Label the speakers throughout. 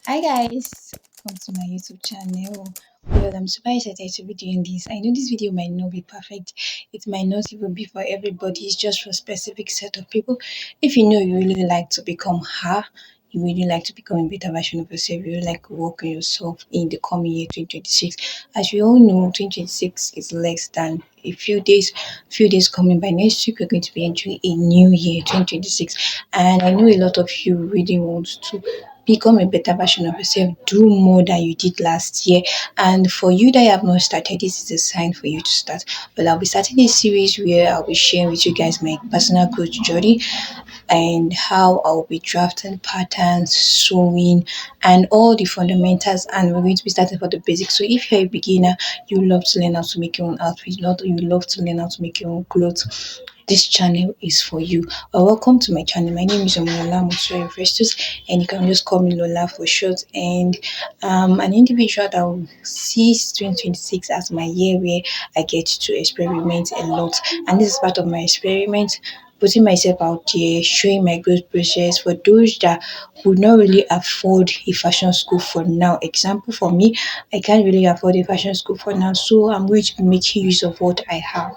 Speaker 1: Hi guys, welcome to my YouTube channel. Well, I'm super excited to be doing this. I know this video might not be perfect. It might not even be for everybody. It's just for a specific set of people. If you know you really like to become her, you really like to become a better version of yourself, you really like to work on yourself in the coming year 2026. As we all know, 2026 is less than a few days coming by. Next week we're going to be entering a new year 2026, and I know a lot of you really want to become a better version of yourself, do more than you did last year. And for you that have not started, this is a sign for you to start. But I'll be starting a series where I'll be sharing with you guys my personal growth journey and how I'll be drafting patterns, sewing, and all the fundamentals. And we're going to be starting for the basics. So if you're a beginner, you love to learn how to make your own outfit, not you love to learn how to make your own clothes, this channel is for you. Welcome to my channel. My name is Omola Mutsuri Festus, and you can just call me Lola for short. And an individual that will see 2026 as my year where I get to experiment a lot, and this is part of my experiment, putting myself out there, showing my growth process for those that would not really afford a fashion school for now. Example for me, I can't really afford a fashion school for now, so I'm going to be making use of what I have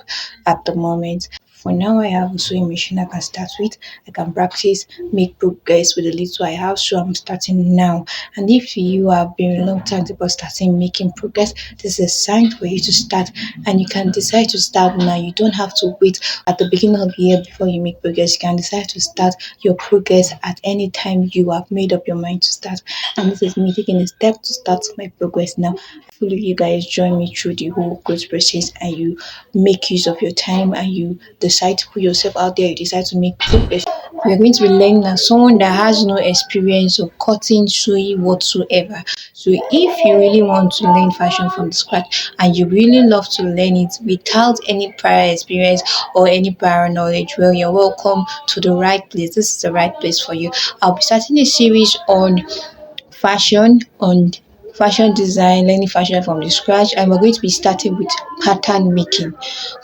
Speaker 1: at the moment. For now, I have a sewing machine I can start with. I can practice, make progress with the little I have, so I'm starting now. And if you have been reluctant about starting making progress, this is a sign for you to start, and you can decide to start now. You don't have to wait at the beginning of the year before you make progress. You can decide to start your progress at any time you have made up your mind to start. And this is me taking a step to start my progress now. Hopefully, you guys join me through the whole growth process, and you make use of your time, and you decide to put yourself out there. You decide to make progress. We're going to be learning as someone that has no experience of cutting, sewing whatsoever. So if you really want to learn fashion from the scratch and you really love to learn it without any prior experience or any prior knowledge, well, you're welcome to the right place. This is the right place for you. I'll be starting a series on fashion design, learning fashion from the scratch, and we're going to be starting with pattern making.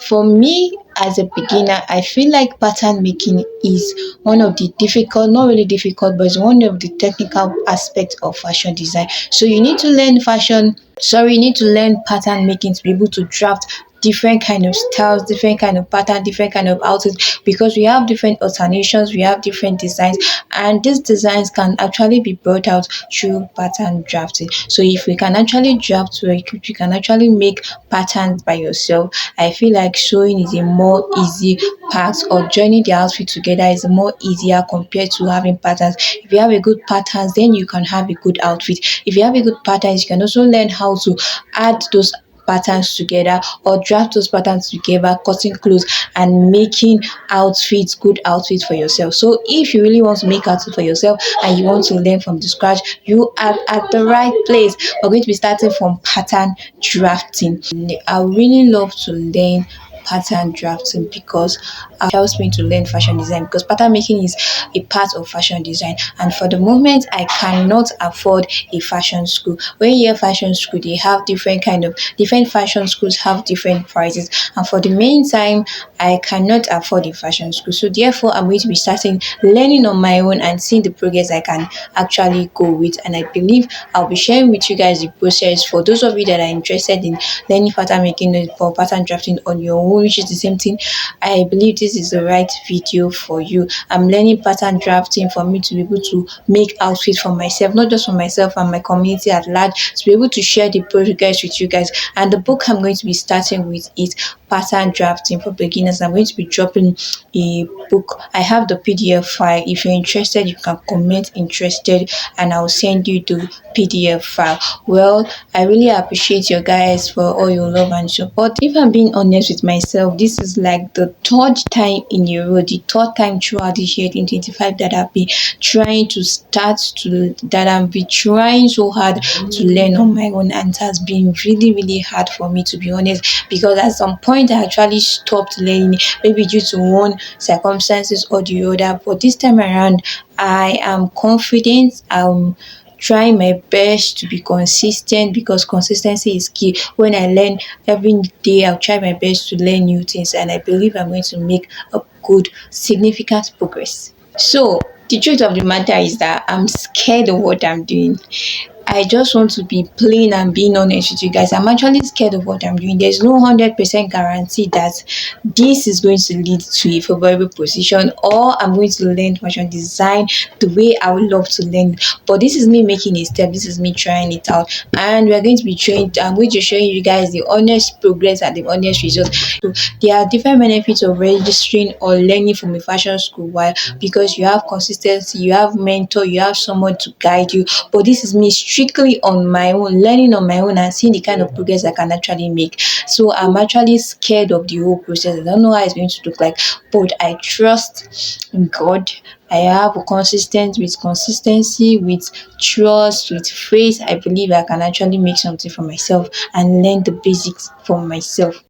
Speaker 1: For me, as a beginner, I feel like pattern making is one of the difficult, not really difficult, but it's one of the technical aspects of fashion design. So you need to learn you need to learn pattern making to be able to draft different kind of styles, different kind of pattern, different kind of outfits, because we have different alternations, we have different designs, and these designs can actually be brought out through pattern drafting. So if we can actually draft very quick, you can actually make patterns by yourself. I feel like sewing is a more easy part, or joining the outfit together is more easier compared to having patterns. If you have a good patterns, then you can have a good outfit. If you have a good patterns, you can also learn how to add those patterns together or draft those patterns together, cutting clothes and making good outfits for yourself. So if you really want to make outfit for yourself and you want to learn from the scratch, you are at the right place. We're going to be starting from pattern drafting. I really love to learn pattern drafting because it helps me to learn fashion design, because pattern making is a part of fashion design. And for the moment, I cannot afford a fashion school. When you hear fashion school, they have different fashion schools have different prices, and for the meantime, I cannot afford a fashion school. So therefore, I'm going to be starting learning on my own and seeing the progress I can actually go with. And I believe I'll be sharing with you guys the process for those of you that are interested in learning pattern making or pattern drafting on your own, which is the same thing. I believe this is the right video for you. I'm learning pattern drafting for me to be able to make outfits for myself, not just for myself and my community at large, to be able to share the progress with you guys. And the book I'm going to be starting with is Pattern Drafting for Beginners. I'm going to be dropping a book. I have the PDF file. If you're interested, you can comment interested and I'll send you the PDF file. Well, I really appreciate you guys for all your love and support. If I'm being honest with myself, this is like the third time in a row, the third time throughout this year 2025 that I've been trying so hard to learn on my own, and it has been really, really hard for me, to be honest, because at some point I actually stopped learning, maybe due to one circumstances or the other. But this time around, I am confident. Try my best to be consistent, because consistency is key. When I learn every day, I'll try my best to learn new things, and I believe I'm going to make a good significant progress. So The truth of the matter is that I'm scared of what I'm doing. I just want to be plain and being honest with you guys. I'm actually scared of what I'm doing. There's no 100% guarantee that this is going to lead to a favorable position, or I'm going to learn fashion design the way I would love to learn. But this is me making a step. This is me trying it out, and we're going to be trained. I'm going to show you guys the honest progress and the honest results. So there are different benefits of registering or learning from a fashion school. Why? Because you have consistency, you have mentor, you have someone to guide you. But this is me strictly on my own, learning on my own and seeing the kind of progress I can actually make. So I'm actually scared of the whole process. I don't know how it's going to look like, but I trust in God. I have a consistency, with trust, with faith. I believe I can actually make something for myself and learn the basics for myself.